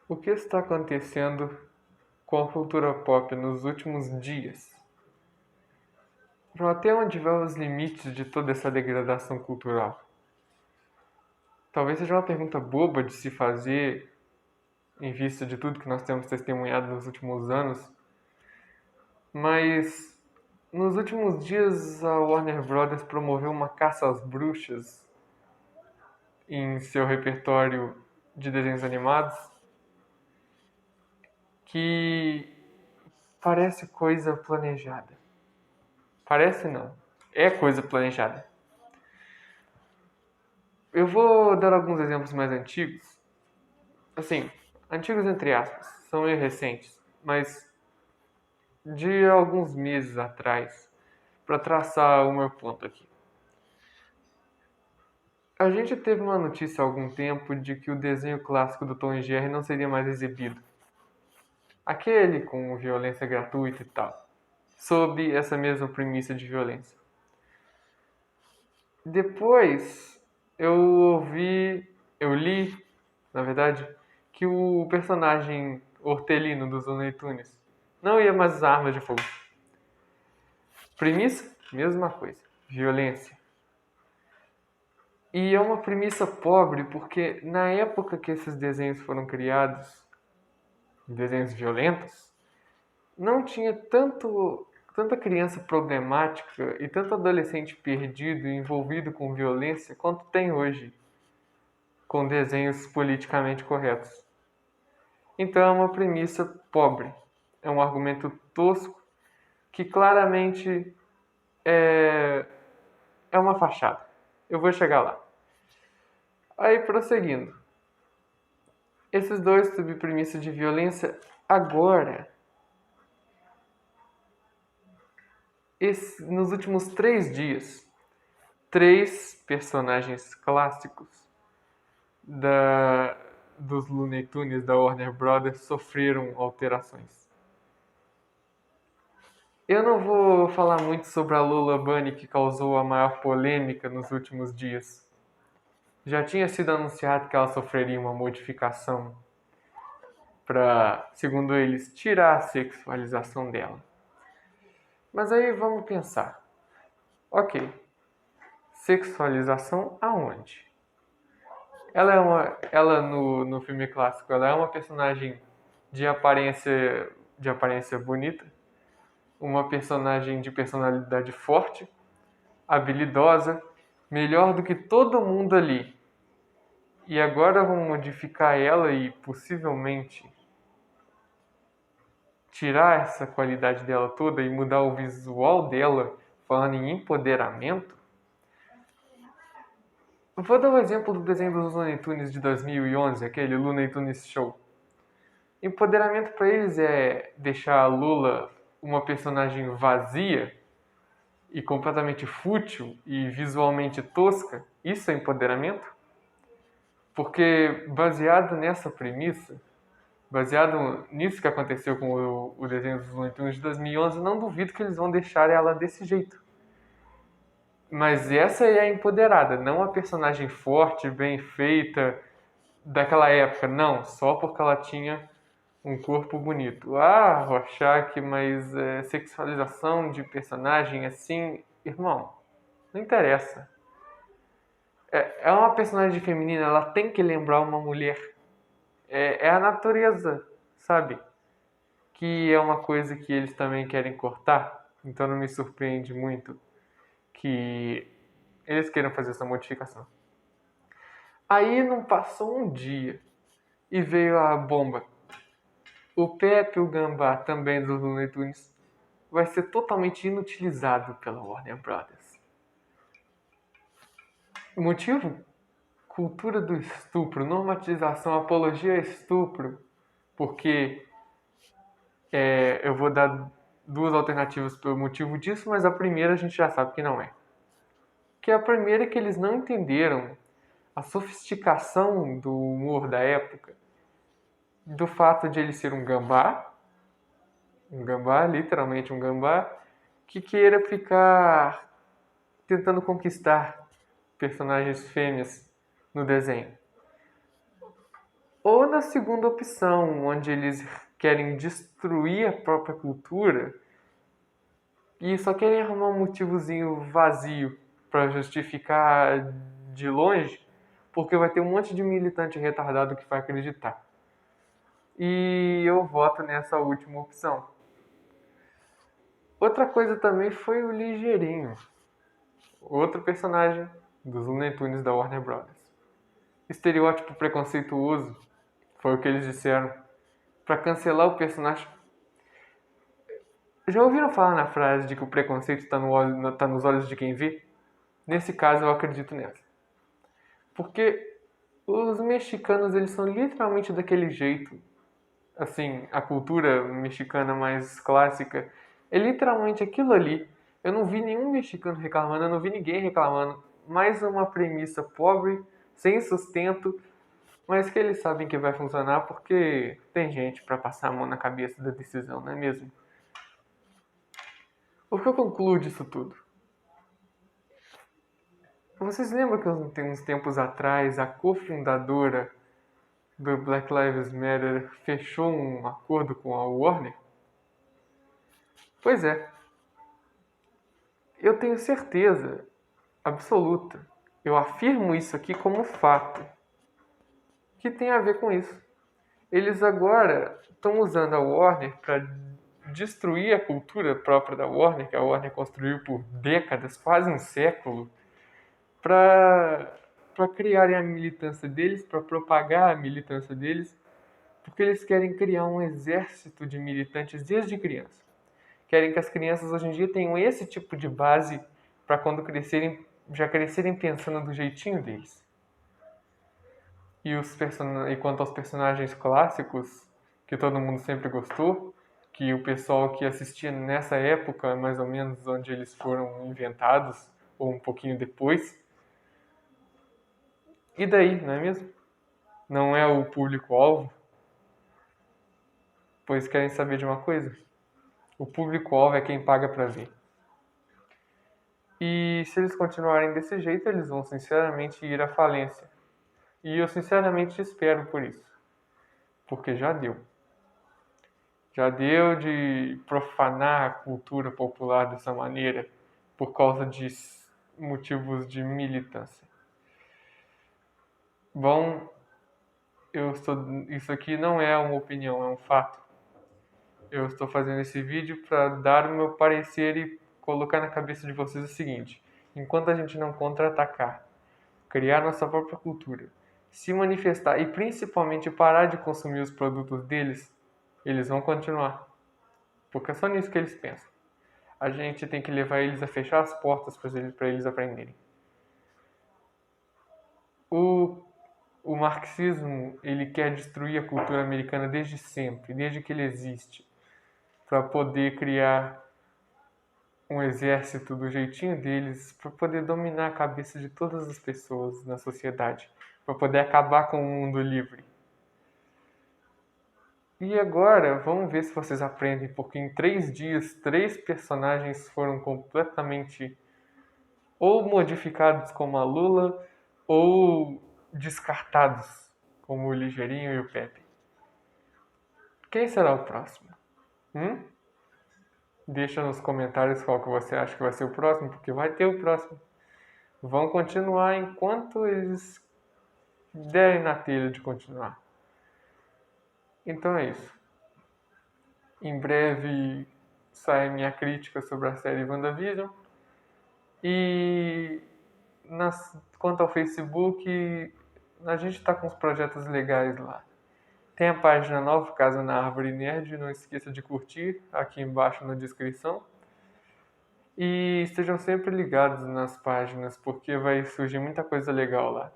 O que está acontecendo com a cultura pop nos últimos dias? Até onde vão os limites de toda essa degradação cultural? Talvez seja uma pergunta boba de se fazer em vista de tudo que nós temos testemunhado nos últimos anos, mas nos últimos dias a Warner Bros. Promoveu uma caça às bruxas em seu repertório de desenhos animados que parece coisa planejada. Parece não. É coisa planejada. Eu vou dar alguns exemplos mais antigos. Assim, antigos entre aspas, são meio recentes, mas de alguns meses atrás, para traçar o meu ponto aqui. A gente teve uma notícia há algum tempo de que o desenho clássico do Tom e Jerry não seria mais exibido. Aquele com violência gratuita e tal. Sob essa mesma premissa de violência. Depois eu li, na verdade, que o personagem Hortelino dos Looney Tunes não ia mais usar armas de fogo. Premissa, mesma coisa, violência. E é uma premissa pobre porque na época que esses desenhos foram criados, desenhos violentos, não tinha tanta criança problemática e tanto adolescente perdido e envolvido com violência quanto tem hoje, com desenhos politicamente corretos. Então é uma premissa pobre, é um argumento tosco que claramente é uma fachada. Eu vou chegar lá. Aí, prosseguindo. Esses dois subpremissas de violência, agora, nos últimos 3 dias, 3 personagens clássicos dos Looney Tunes da Warner Bros. Sofreram alterações. Eu não vou falar muito sobre a Lola Bunny que causou a maior polêmica nos últimos dias. Já tinha sido anunciado que ela sofreria uma modificação para, segundo eles, tirar a sexualização dela. Mas aí vamos pensar. Ok, sexualização aonde? Ela no filme clássico, ela é uma personagem de aparência bonita, uma personagem de personalidade forte, habilidosa, melhor do que todo mundo ali. E agora vamos modificar ela e possivelmente tirar essa qualidade dela toda e mudar o visual dela, falando em empoderamento. Vou dar um exemplo do desenho dos Looney Tunes de 2011, aquele Looney Tunes Show. Empoderamento para eles é deixar a Lula uma personagem vazia e completamente fútil e visualmente tosca. Isso é empoderamento? Porque baseado nessa premissa, baseado nisso que aconteceu com o desenho dos Looney Tunes de 2011, não duvido que eles vão deixar ela desse jeito. Mas essa é a empoderada, não a personagem forte, bem feita daquela época. Não, só porque ela tinha um corpo bonito. Ah, Rorschach, mas sexualização de personagem assim... Irmão, não interessa. É uma personagem feminina, ela tem que lembrar uma mulher. É a natureza, sabe? Que é uma coisa que eles também querem cortar. Então não me surpreende muito que eles queiram fazer essa modificação. Aí não passou um dia e veio a bomba. O Pepe, o Gambá, também dos Looney Tunes, vai ser totalmente inutilizado pela Warner Bros. O motivo? Cultura do estupro, normatização, apologia a estupro. Porque eu vou dar 2 alternativas pelo motivo disso, mas a primeira a gente já sabe que não é. Que a primeira é que eles não entenderam a sofisticação do humor da época, do fato de ele ser um gambá, literalmente um gambá, que queira ficar tentando conquistar personagens fêmeas no desenho. Ou na segunda opção, onde eles querem destruir a própria cultura e só querem arrumar um motivozinho vazio para justificar de longe, porque vai ter um monte de militante retardado que vai acreditar. E eu voto nessa última opção. Outra coisa também foi o Ligeirinho, outro personagem dos Looney Tunes da Warner Bros. Estereótipo preconceituoso, foi o que eles disseram, para cancelar o personagem. Já ouviram falar na frase de que o preconceito está nos olhos de quem vê? Nesse caso eu acredito nessa. Porque os mexicanos, eles são literalmente daquele jeito. Assim, a cultura mexicana mais clássica é literalmente aquilo ali. Eu não vi nenhum mexicano reclamando, eu não vi ninguém reclamando. Mais uma premissa pobre, sem sustento, mas que eles sabem que vai funcionar porque tem gente para passar a mão na cabeça da decisão, não é mesmo? O que eu concluo disso tudo? Vocês lembram que uns tempos atrás a cofundadora do Black Lives Matter fechou um acordo com a Warner? Pois é, eu tenho certeza absoluta, eu afirmo isso aqui como fato, que tem a ver com isso. Eles agora estão usando a Warner para destruir a cultura própria da Warner, que a Warner construiu por décadas, quase um século, para criarem a militância deles, para propagar a militância deles, porque eles querem criar um exército de militantes desde criança. Querem que as crianças hoje em dia tenham esse tipo de base para quando crescerem, já crescerem pensando do jeitinho deles. E quanto aos personagens clássicos, que todo mundo sempre gostou, que o pessoal que assistia nessa época, mais ou menos onde eles foram inventados, ou um pouquinho depois, e daí, não é mesmo? Não é o público-alvo? Pois querem saber de uma coisa? O público-alvo é quem paga para ver. E se eles continuarem desse jeito, eles vão sinceramente ir à falência. E eu sinceramente espero por isso. Porque já deu. Já deu de profanar a cultura popular dessa maneira por causa de motivos de militância. Bom, isso aqui não é uma opinião, é um fato. Eu estou fazendo esse vídeo para dar o meu parecer e colocar na cabeça de vocês o seguinte: enquanto a gente não contra-atacar, criar nossa própria cultura, se manifestar e principalmente parar de consumir os produtos deles, eles vão continuar. Porque é só nisso que eles pensam. A gente tem que levar eles a fechar as portas para eles aprenderem. O marxismo, ele quer destruir a cultura americana desde sempre, desde que ele existe, para poder criar um exército do jeitinho deles, para poder dominar a cabeça de todas as pessoas na sociedade, para poder acabar com o mundo livre. E agora, vamos ver se vocês aprendem, porque em 3 dias, 3 personagens foram completamente ou modificados como a Lula, ou descartados, como o Ligeirinho e o Pepe. Quem será o próximo? Deixa nos comentários qual que você acha que vai ser o próximo, porque vai ter o próximo. Vão continuar enquanto eles derem na telha de continuar. Então é isso. Em breve sai minha crítica sobre a série WandaVision. E quanto ao Facebook, a gente está com uns projetos legais lá. Tem a página nova, Casa na Árvore Nerd, não esqueça de curtir aqui embaixo na descrição. E estejam sempre ligados nas páginas, porque vai surgir muita coisa legal lá.